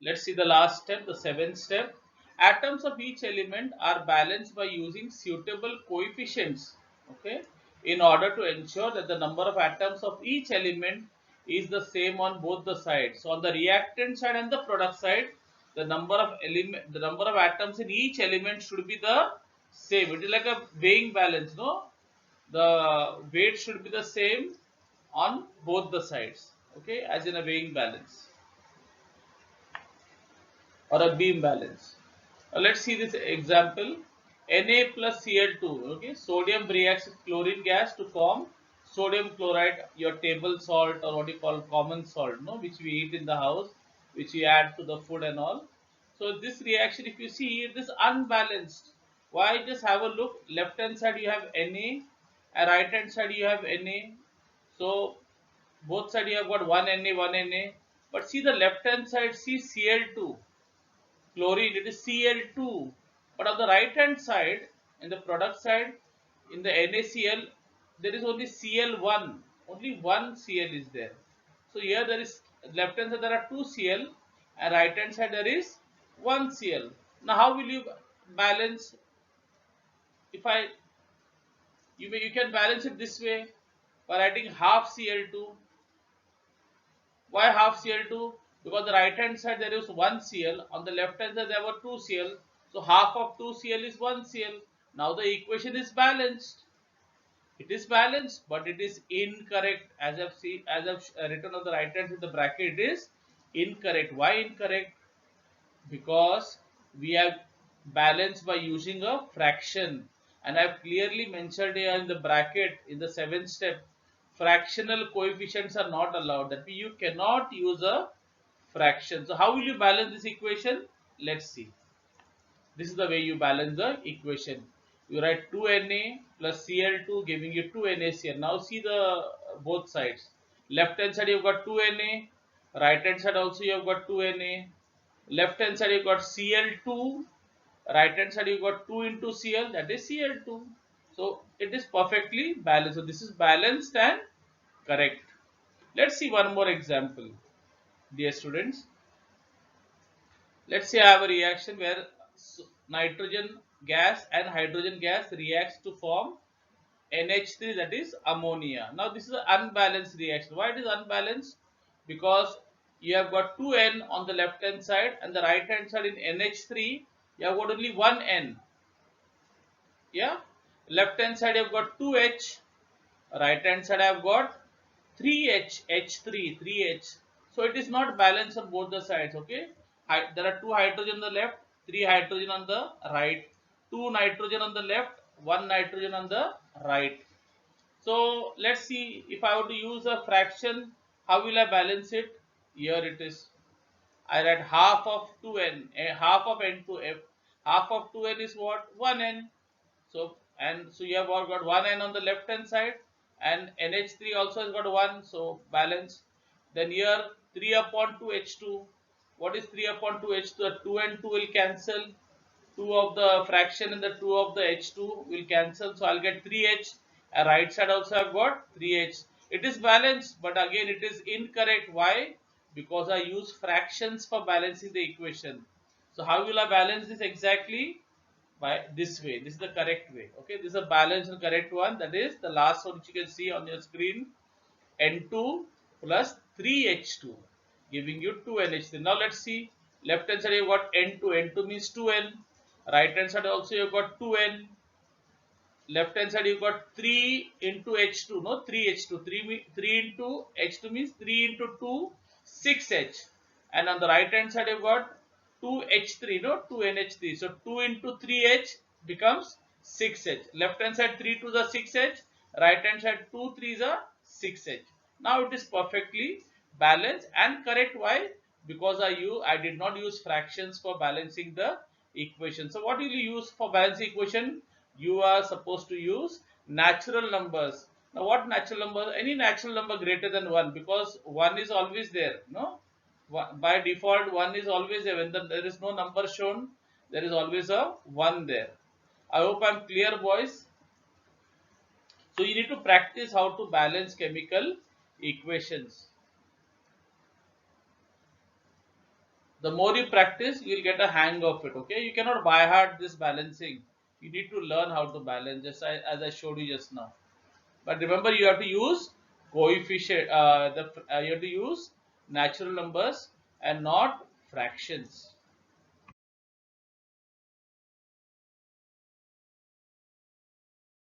Let's see the last step, the seventh step. Atoms of each element are balanced by using suitable coefficients, okay, in order to ensure that the number of atoms of each element is the same on both the sides. So on the reactant side and the product side, the number of atoms in each element should be the same. It is like a weighing balance, no? The weight should be the same on both the sides, okay, as in a weighing balance or a beam balance. Let's see this example. Na plus Cl2, okay, sodium reacts with chlorine gas to form sodium chloride, your table salt, or what you call common salt, no, which we eat in the house, which we add to the food and all. So this reaction, if you see, it is unbalanced. Why? Just have a look. Left hand side you have Na, and right hand side you have Na. So both side you have got one Na, but see the left hand side, see Cl2, chlorine, it is Cl2. But on the right hand side, in the product side, in the NaCl, there is only Cl1. Only one Cl is there. So here there is left hand side there are two Cl, and right hand side there is one Cl. Now how will you balance? If I you can balance it this way by writing half Cl2. Why half Cl2? Because the right hand side there is one Cl, on the left hand side there were two Cl. So half of 2 Cl is 1 Cl. Now the equation is balanced. It is balanced, but it is incorrect. As I've written on the right hand side, the bracket, it is incorrect. Why incorrect? Because we have balanced by using a fraction, and I've clearly mentioned here in the bracket in the seventh step, fractional coefficients are not allowed. That means you cannot use a fraction. So how will you balance this equation? Let's see. This is the way you balance the equation. You write 2Na plus Cl2 giving you 2NaCl. Now see the both sides. Left hand side you've got 2Na, right hand side also you've got 2Na. Left hand side you've got Cl2, right hand side you've got 2 into Cl, that is Cl2. So it is perfectly balanced. So this is balanced and correct. Let's see one more example, dear students. Let's say I have a reaction where nitrogen gas and hydrogen gas reacts to form NH3, that is ammonia. Now this is an unbalanced reaction. Why it is unbalanced? Because you have got 2N on the left hand side, and the right hand side in NH3 you have got only one N. Yeah, left hand side you have got 2H, right hand side I have got 3H, H3, 3H. So it is not balanced on both the sides. Okay, there are two hydrogen on the left, three hydrogen on the right, two nitrogen on the left, one nitrogen on the right. So let's see, if I were to use a fraction, how will I balance it? Here it is. I write half of 2n, half of n to f. Half of 2n is what? 1n. So you have all got 1n on the left hand side, and NH3 also has got 1, so balance. Then here 3 upon 2 H2. What is 3 upon 2 H2? The 2 and 2 will cancel. 2 of the fraction and the 2 of the H2 will cancel, so I'll get 3H. And right side also I've got 3H. It is balanced, but again it is incorrect. Why? Because I use fractions for balancing the equation. So how will I balance this exactly? By this way. This is the correct way. Okay, this is a balanced and correct one. That is the last one which you can see on your screen. N2 plus 3H2 giving you 2NH3. Now let's see. Left hand side you've got N2. N2 means 2N. Right hand side also you've got 2N. Left hand side you've got 3 into H2. No, 3H2. 3 into H2 means 3 into 2, 6H. And on the right hand side you've got 2H3. No, 2NH3. So 2 into 3H becomes 6H. Left hand side 3 to the 6H. Right hand side 2 3 is a 6H. Now it is perfectly balanced and correct. Why? Because I did not use fractions for balancing the equation. So what will you use for balancing equation? You are supposed to use natural numbers. Now what natural number? Any natural number greater than 1, because 1 is always there. No, by default 1 is always there. When there is no number shown, there is always a 1 there. I hope I'm clear, boys. So you need to practice how to balance chemical equations. The more you practice, you will get a hang of it. Okay, you cannot by heart this balancing. You need to learn how to balance, just as I showed you just now. But remember, you have to use coefficient. You have to use natural numbers and not fractions.